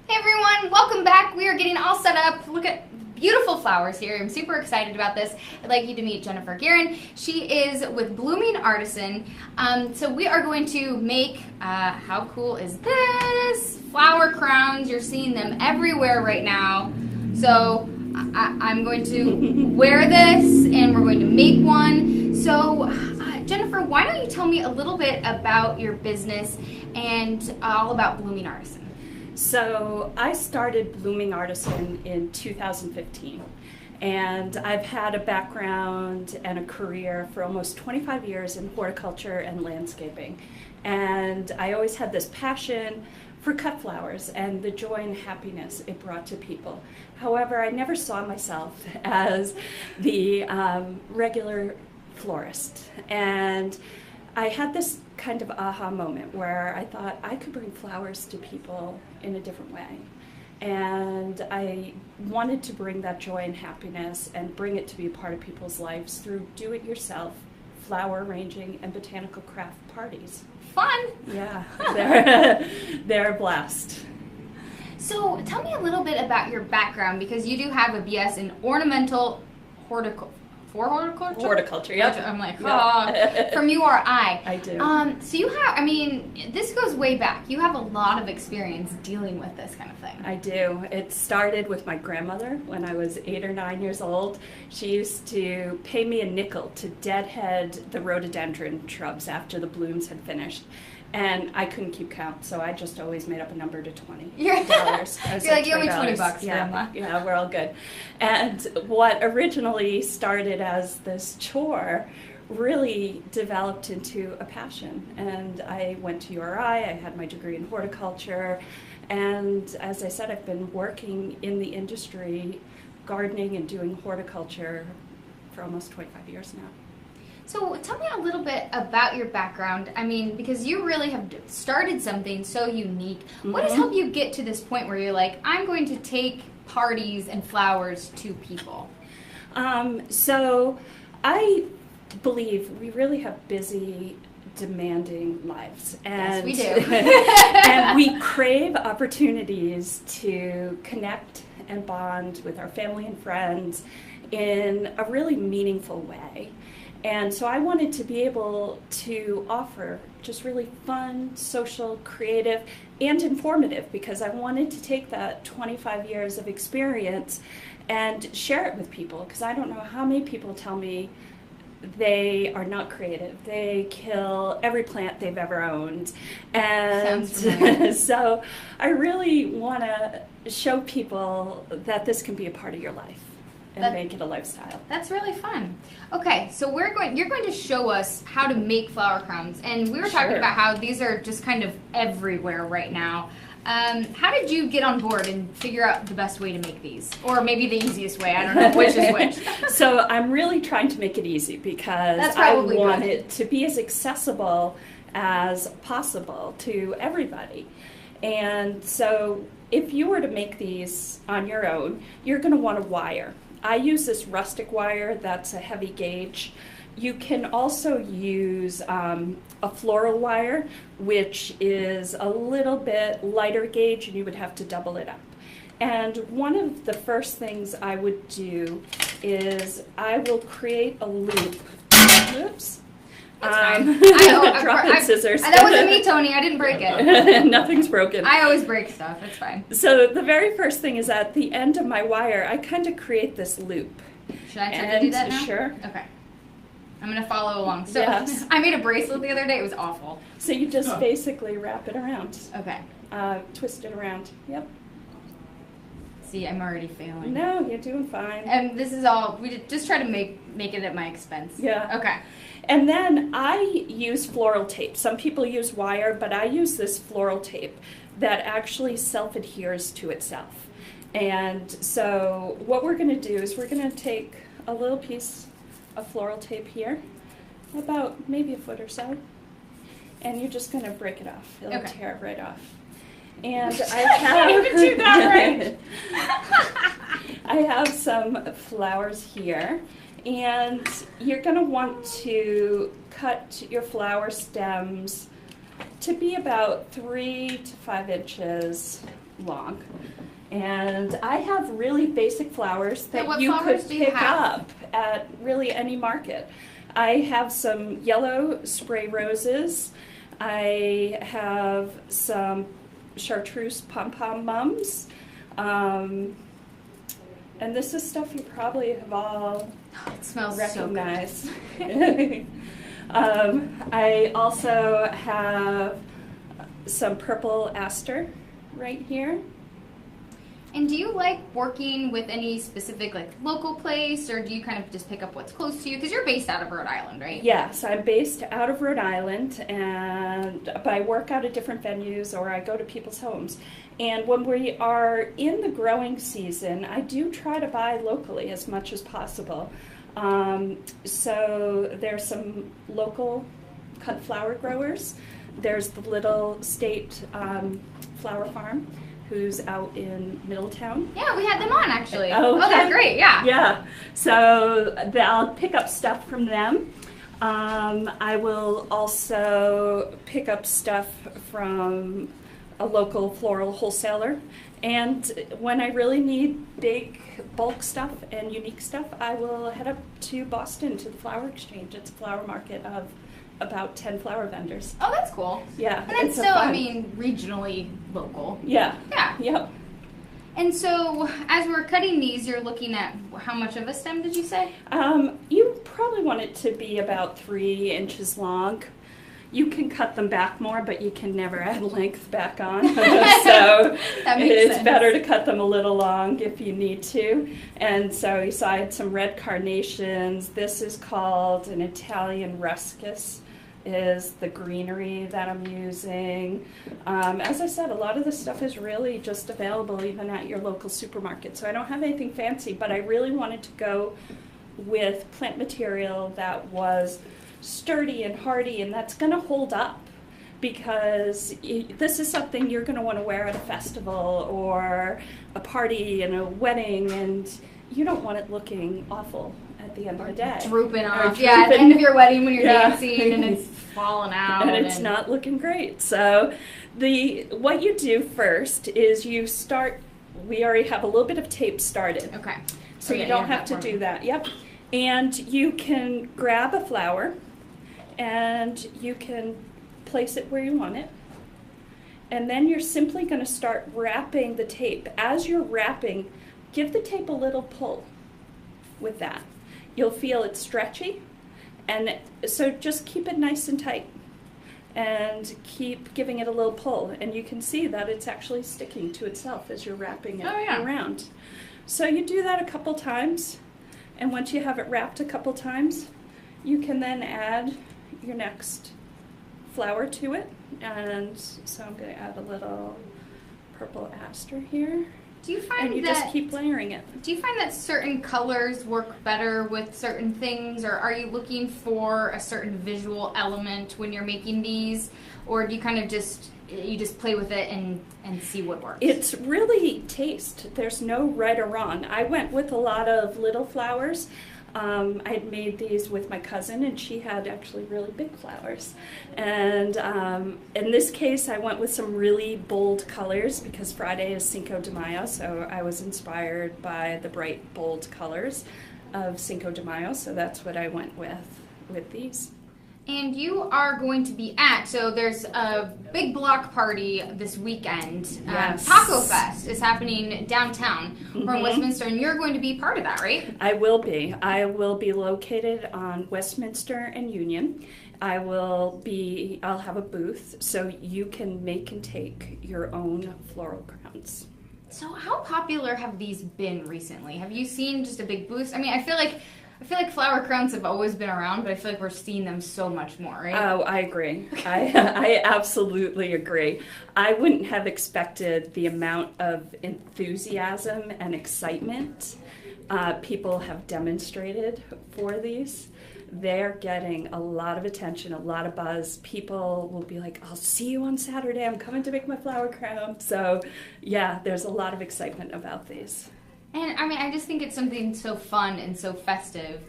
Hey everyone, welcome back. We are getting all set up. Look at beautiful flowers here. I'm super excited about this. I'd like you to meet Jennifer Guerin. She is with Blooming Artisan. So we are going to make, how cool is this? Flower crowns. You're seeing them everywhere right now. So I'm going to wear this and we're going to make one. So Jennifer, why don't you tell me a little bit about your business and all about Blooming Artisan? So I started Blooming Artisan in 2015, and I've had a background and a career for almost 25 years in horticulture and landscaping. And I always had this passion for cut flowers and the joy and happiness it brought to people. However, I never saw myself as the regular florist. And I had this kind of aha moment where I thought I could bring flowers to people in a different way. And I wanted to bring that joy and happiness and bring it to be a part of people's lives through do-it-yourself flower arranging and botanical craft parties. Fun! Yeah, they're a blast. So tell me a little bit about your background, because you do have a BS in ornamental horticulture. Horticulture, yep. I'm like, oh, from URI. I do. So you have, this goes way back. You have a lot of experience dealing with this kind of thing. I do. It started with my grandmother when I was 8 or 9 years old. She used to pay me a nickel to deadhead the rhododendron shrubs after the blooms had finished. And I couldn't keep count, so I just always made up a number to $20. You're like, you owe me $20, Grandma. Yeah, we're all good. And what originally started as this chore really developed into a passion. And I went to URI, I had my degree in horticulture, and as I said, I've been working in the industry, gardening and doing horticulture for almost 25 years now. So tell me a little bit about your background. Because you really have started something so unique. What has helped you get to this point where you're like, I'm going to take parties and flowers to people? So I believe we really have busy, demanding lives. And, yes, we do. And we crave opportunities to connect and bond with our family and friends in a really meaningful way. And so I wanted to be able to offer just really fun, social, creative, and informative, because I wanted to take that 25 years of experience and share it with people, because I don't know how many people tell me they are not creative. They kill every plant they've ever owned. And so I really want to show people that this can be a part of your life. And make it a lifestyle. That's really fun. Okay, so you're going to show us how to make flower crowns, and we were talking about how these are just kind of everywhere right now. How did you get on board and figure out the best way to make these? Or maybe the easiest way, I don't know which is which. So I'm really trying to make it easy, because I want it to be as accessible as possible to everybody. And so if you were to make these on your own, you're going to want a wire. I use this rustic wire that's a heavy gauge. You can also use a floral wire, which is a little bit lighter gauge, and you would have to double it up. And one of the first things I would do is I will create a loop. Oops. Dropping scissors. That wasn't me, Tony. I didn't break it. Nothing's broken. I always break stuff. It's fine. So the very first thing is at the end of my wire, I kind of create this loop. Should I try to do that now? Sure. Okay. I'm going to follow along. So yes. I made a bracelet the other day. It was awful. So you just basically wrap it around. Okay. Twist it around. Yep. See, I'm already failing. No, you're doing fine. And this is all, we just try to make it at my expense. Yeah. Okay. And then I use floral tape. Some people use wire, but I use this floral tape that actually self-adheres to itself. And so what we're going to do is we're going to take a little piece of floral tape here, about maybe a foot or so, and you're just going to break it off. It'll tear it right off. And I have even do that right. I have some flowers here, and you're going to want to cut your flower stems to be about 3 to 5 inches long. And I have really basic flowers that what you flowers could do you pick have? up at really any market. I have some yellow spray roses. I have some chartreuse pom-pom mums. And this is stuff you probably have all It smells recognized. I also have some purple aster right here. And do you like working with any specific like local place, or do you kind of just pick up what's close to you? Because you're based out of Rhode Island, right? Yes, I'm based out of Rhode Island, but I work out at different venues or I go to people's homes. And when we are in the growing season, I do try to buy locally as much as possible. So there's some local cut flower growers. There's the Little State Flower Farm, who's out in Middletown. Yeah, we had them on actually. Oh, Oh, they're great. Yeah. Yeah, so I'll pick up stuff from them. I will also pick up stuff from a local floral wholesaler. And when I really need big bulk stuff and unique stuff, I will head up to Boston to the Flower Exchange. It's a flower market of about 10 flower vendors. Oh, that's cool. Yeah, And it's a still, I fun- mean, regionally local. Yeah. Yeah. Yep. And so, as we're cutting these, you're looking at how much of a stem did you say? You probably want it to be about 3 inches long. You can cut them back more, but you can never add length back on. So That makes it's sense. better to cut them a little long if you need to. And so I had some red carnations. This is called an Italian ruscus, is the greenery that I'm using. As I said, a lot of this stuff is really just available even at your local supermarket. So I don't have anything fancy, but I really wanted to go with plant material that was sturdy and hardy and that's going to hold up, because this is something you're going to want to wear at a festival or a party and a wedding, and you don't want it looking awful at the end of the day. Drooping Or off. Yeah, at the end of your wedding when you're Yeah. dancing and it's falling out. And it's not looking great. So what you do first is you start, we already have a little bit of tape started. Okay. So yeah, you don't have have to that for me. do that. Yep. And you can grab a flower and you can place it where you want it. And then you're simply going to start wrapping the tape. As you're wrapping, give the tape a little pull with that. You'll feel it stretchy. And so just keep it nice and tight and keep giving it a little pull. And you can see that it's actually sticking to itself as you're wrapping it around. So you do that a couple times. And once you have it wrapped a couple times, you can then add your next flower to it. And so I'm going to add a little purple aster here. Do you find And you that just keep layering it. Do you find that certain colors work better with certain things, or are you looking for a certain visual element when you're making these, or do you kind of just play with it and see what works? It's really taste. There's no right or wrong. I went with a lot of little flowers. I had made these with my cousin, and she had actually really big flowers. And in this case, I went with some really bold colors because Friday is Cinco de Mayo, so I was inspired by the bright, bold colors of Cinco de Mayo, so that's what I went with these. And you are going to be so there's a big block party this weekend. Yes. Taco Fest is happening downtown from Mhm. Westminster, and you're going to be part of that, right? I will be. I will be located on Westminster and Union. I'll have a booth so you can make and take your own floral crowns. So how popular have these been recently? Have you seen just a big boost? I mean, I feel like flower crowns have always been around, but I feel like we're seeing them so much more, right? Oh, I agree. I absolutely agree. I wouldn't have expected the amount of enthusiasm and excitement people have demonstrated for these. They're getting a lot of attention, a lot of buzz. People will be like, I'll see you on Saturday. I'm coming to make my flower crown. So, yeah, there's a lot of excitement about these. And I mean, I just think it's something so fun and so festive.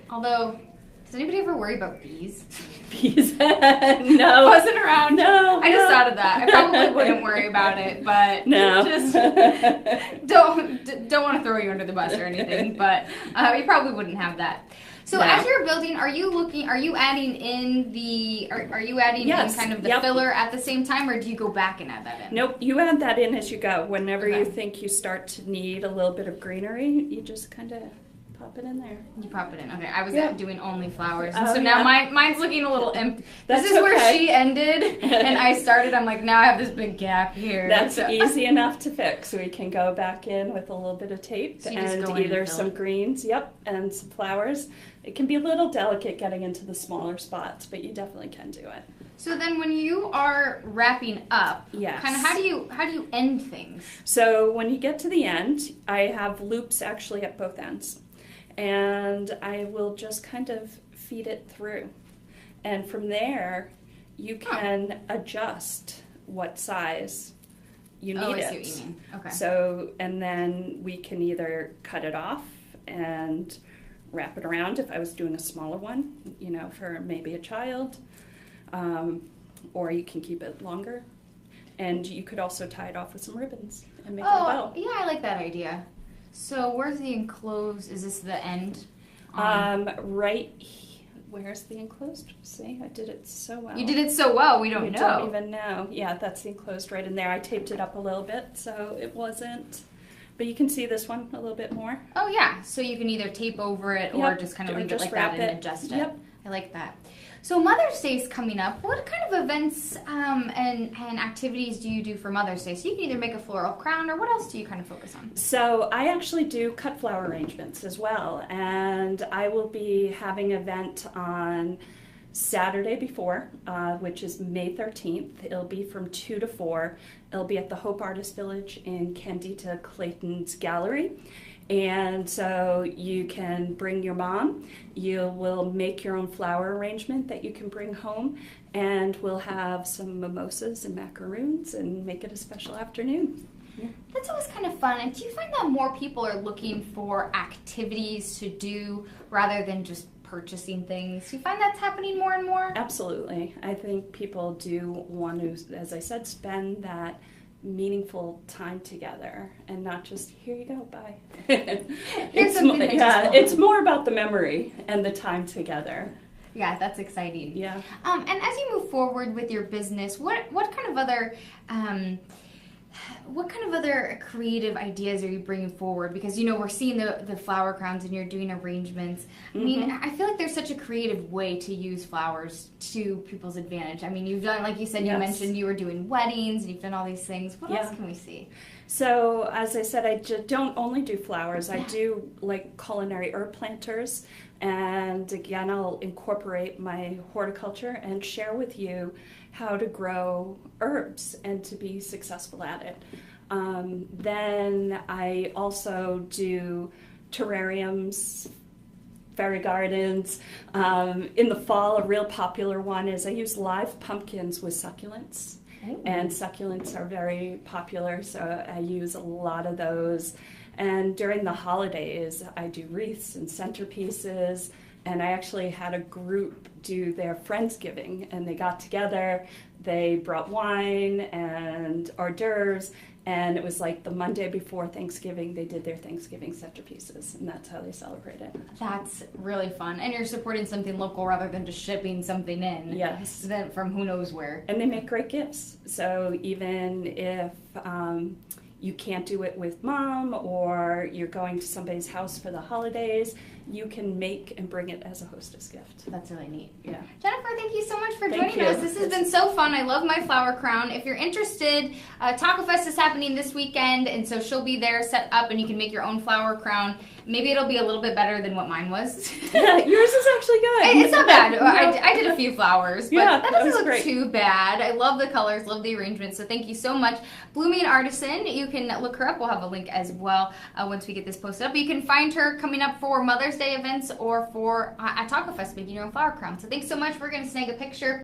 Although, Does anybody ever worry about bees? Bees? No. Buzzing around? No. I just thought of that. I probably wouldn't worry about it, but No. just don't want to throw you under the bus or anything, but you probably wouldn't have that. So No. as you're building, are you adding in Yes. in kind of the Yep. filler at the same time, or do you go back and add that in? Nope, you add that in as you go. Whenever Okay. you think you start to need a little bit of greenery, you just kind of pop it in there. You pop it in. Okay, I was Yeah. doing only flowers, and Oh, so now yeah. mine's looking a little empty. That's This is where okay. she ended, and I started. I'm like, now I have this big gap here. That's So- easy enough to fix. We can go back in with a little bit of tape So you just and go in and either fill some it. greens, and some flowers. It can be a little delicate getting into the smaller spots, but you definitely can do it. So then, when you are wrapping up, Yes. kind of how do you end things? So when you get to the end, I have loops actually at both ends. And I will just kind of feed it through. And from there, you can adjust what size you need Oh, I it. see what you mean. Okay. So, and then we can either cut it off and wrap it around if I was doing a smaller one, for maybe a child, or you can keep it longer. And you could also tie it off with some ribbons and make it a bow. Yeah, I like that idea. So where's the enclosed? Is this the end? Where's the enclosed? See, I did it so well. You did it so well, we You don't know. don't even know. Yeah, that's the enclosed right in there. I taped it up a little bit, so it wasn't. But you can see this one a little bit more. Oh yeah, so you can either tape over it or Yep, just kind of or leave it just like that wrap and it. adjust it. Yep. I like that. So Mother's Day is coming up. What kind of events and activities do you do for Mother's Day? So you can either make a floral crown, or what else do you kind of focus on? So I actually do cut flower arrangements as well, and I will be having an event on Saturday before, which is May 13th. It'll be from 2 to 4. It'll be at the Hope Artist Village in Candida Clayton's gallery. And so you can bring your mom, you will make your own flower arrangement that you can bring home, and we'll have some mimosas and macaroons and make it a special afternoon. That's always kind of fun. And do you find that more people are looking for activities to do rather than just purchasing things? Do you find that's happening more and more? Absolutely. I think people do want to, as I said, spend that meaningful time together and not just, here you go, bye. Here's something that just it's more about the memory and the time together. Yeah, that's exciting. Yeah. And as you move forward with your business, what kind of other creative ideas are you bringing forward? Because we're seeing the flower crowns and you're doing arrangements. I mean, I feel like there's such a creative way to use flowers to people's advantage. I mean, you've done, like you said, you Yes. mentioned you were doing weddings and you've done all these things. What Yeah. else can we see? So, as I said, I don't only do flowers. I do like culinary herb planters. And again, I'll incorporate my horticulture and share with you how to grow herbs and to be successful at it. Then I also do terrariums, fairy gardens. In the fall, a real popular one is I use live pumpkins with succulents. And succulents are very popular, so I use a lot of those. And during the holidays, I do wreaths and centerpieces. And I actually had a group do their Friendsgiving, and they got together, they brought wine and hors d'oeuvres, and it was like the Monday before Thanksgiving, they did their Thanksgiving centerpieces, and that's how they celebrate it. That's really fun. And you're supporting something local rather than just shipping something in. Yes. From who knows where. And they make great gifts. So even if you can't do it with mom or you're going to somebody's house for the holidays, you can make and bring it as a hostess gift. That's really neat. Yeah. Jennifer, thank you so much for Thank joining you. us. This has been so fun. I love my flower crown. If you're interested, Taco Fest is happening this weekend, and so she'll be there set up, and you can make your own flower crown. Maybe it'll be a little bit better than what mine was. Yeah, yours is actually good. It's not bad. No. I did a few flowers, but Yeah, that that was doesn't look great. too bad. I love the colors, love the arrangement, so thank you so much. Blooming Artisan, you can look her up. We'll have a link as well once we get this posted up. You can find her coming up for Mother's Day events or for at Taco Fest making your own flower crown. So thanks so much. We're going to snag a picture.